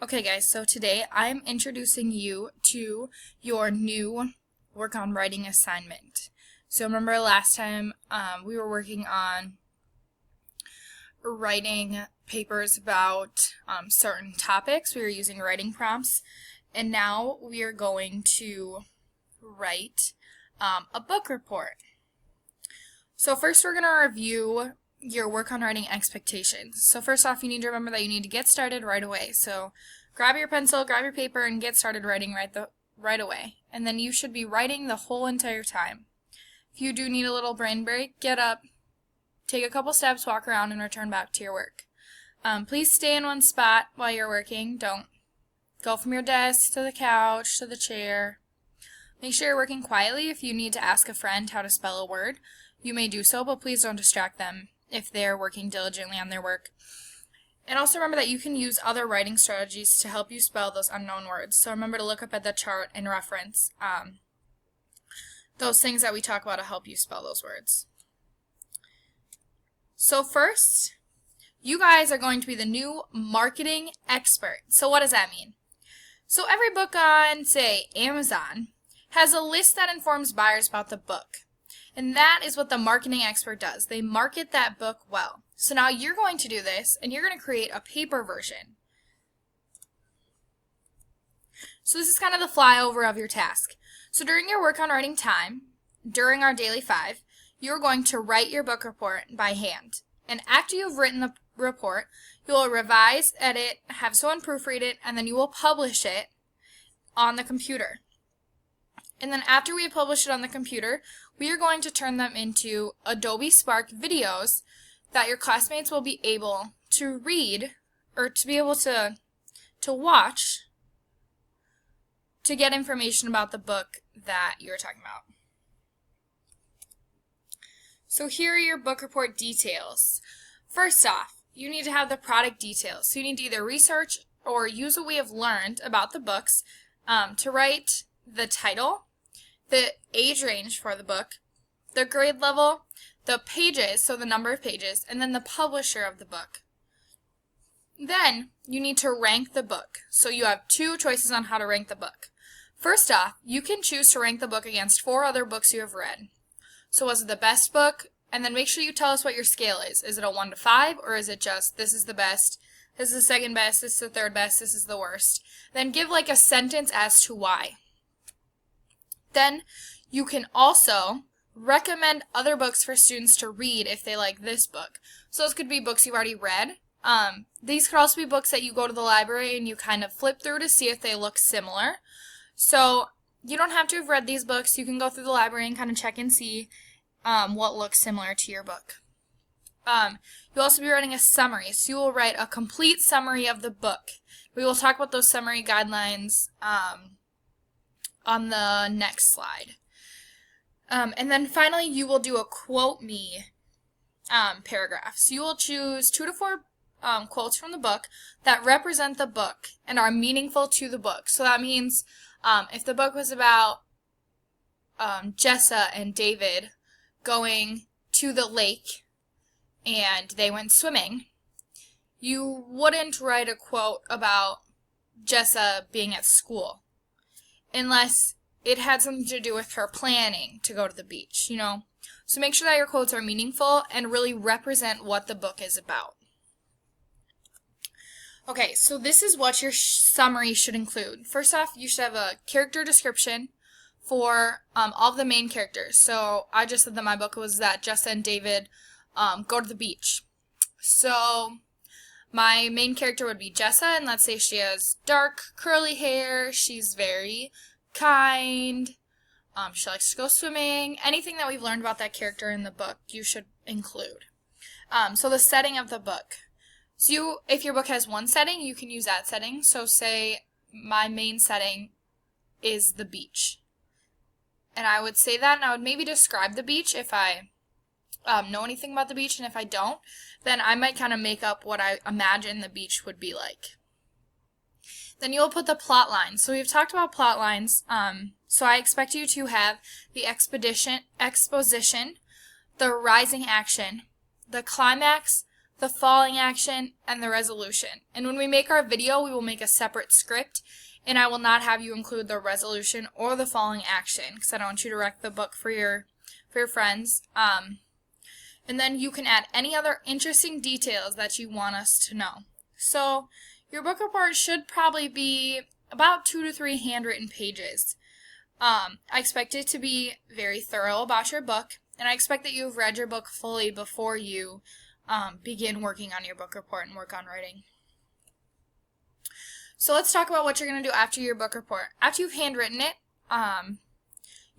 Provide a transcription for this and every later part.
Okay guys, so today I'm introducing you to your new work on writing assignment. So remember last time we were working on writing papers about certain topics. We were using writing prompts, and now we are going to write a book report. So first we're going to review your work on writing expectations. So first off, you need to remember that you need to get started right away. So grab your pencil, grab your paper, and get started writing right away. And then you should be writing the whole entire time. If you do need a little brain break, get up, take a couple steps, walk around, and return back to your work. Please stay in one spot while you're working. Don't go from your desk to the couch to the chair. Make sure you're working quietly. If you need to ask a friend how to spell a word, you may do so, but please don't distract them if they're working diligently on their work. And also remember that you can use other writing strategies to help you spell those unknown words. So remember to look up at the chart and reference those things that we talk about to help you spell those words. So first, you guys are going to be the new marketing expert. So what does that mean? So every book on, say, Amazon has a list that informs buyers about the book. And that is what the marketing expert does. They market that book well. So now you're going to do this, and you're going to create a paper version. So this is kind of the flyover of your task. So during your work on writing time, during our daily 5, you're going to write your book report by hand. And after you've written the report, you will revise, edit, have someone proofread it, and then you will publish it on the computer. And then after we publish it on the computer, we are going to turn them into Adobe Spark videos that your classmates will be able to read or to be able to watch to get information about the book that you're talking about. So here are your book report details. First off, you need to have the product details. So you need to either research or use what we have learned about the books to write the title, the age range for the book, the grade level, the pages, so the number of pages, and then the publisher of the book. Then you need to rank the book. So you have 2 choices on how to rank the book. First off, you can choose to rank the book against 4 other books you have read. So was it the best book? And then make sure you tell us what your scale is. Is it a 1 to 5, or is it just this is the best, this is the second best, this is the third best, this is the worst? Then give like a sentence as to why. Then you can also recommend other books for students to read if they like this book. So those could be books you've already read. These could also be books that you go to the library and you kind of flip through to see if they look similar. So you don't have to have read these books. You can go through the library and kind of check and see what looks similar to your book. You'll also be writing a summary. So you will write a complete summary of the book. We will talk about those summary guidelines on the next slide. And then finally, you will do a quote me paragraph. So you will choose 2 to 4 quotes from the book that represent the book and are meaningful to the book. So that means if the book was about Jessa and David going to the lake and they went swimming, you wouldn't write a quote about Jessa being at school unless it had something to do with her planning to go to the beach, you know. So make sure that your quotes are meaningful and really represent what the book is about. Okay, so this is what your summary should include. First off, you should have a character description for all of the main characters. So I just said that my book was that Jessa and David go to the beach. So my main character would be Jessa, and let's say she has dark curly hair, she's very kind, she likes to go swimming. Anything that we've learned about that character in the book, you should include. So the setting of the book. So if your book has one setting, you can use that setting. So say my main setting is the beach. And I would say that, and I would maybe describe the beach if I know anything about the beach, and if I don't, then I might kind of make up what I imagine the beach would be like. Then you'll put the plot lines. So we've talked about plot lines. So I expect you to have the exposition, the rising action, the climax, the falling action, and the resolution. And when we make our video, we will make a separate script, and I will not have you include the resolution or the falling action because I don't want you to wreck the book for your friends. And then you can add any other interesting details that you want us to know. So your book report should probably be about 2 to 3 handwritten pages. I expect it to be very thorough about your book, and I expect that you've read your book fully before you begin working on your book report and work on writing. So let's talk about what you're going to do after your book report. After you've handwritten it,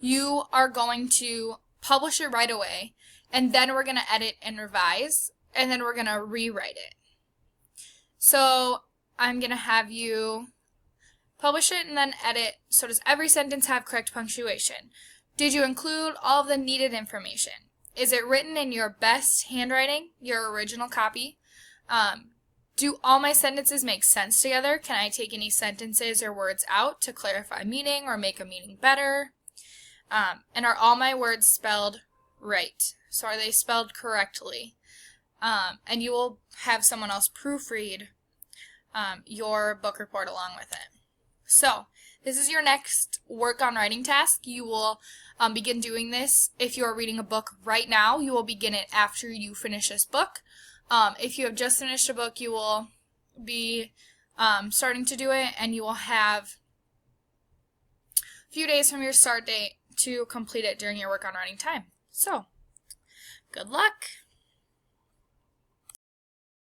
you are going to publish it right away, and then we're going to edit and revise, and then we're going to rewrite it. So I'm going to have you publish it and then edit. So does every sentence have correct punctuation? Did you include all of the needed information? Is it written in your best handwriting, your original copy? Do all my sentences make sense together? Can I take any sentences or words out to clarify meaning or make a meaning better? And are all my words spelled right? So are they spelled correctly? And you will have someone else proofread your book report along with it. So this is your next work on writing task. You will begin doing this. If you are reading a book right now, you will begin it after you finish this book. If you have just finished a book, you will be starting to do it, and you will have a few days from your start date to complete it during your work on writing time. So, good luck!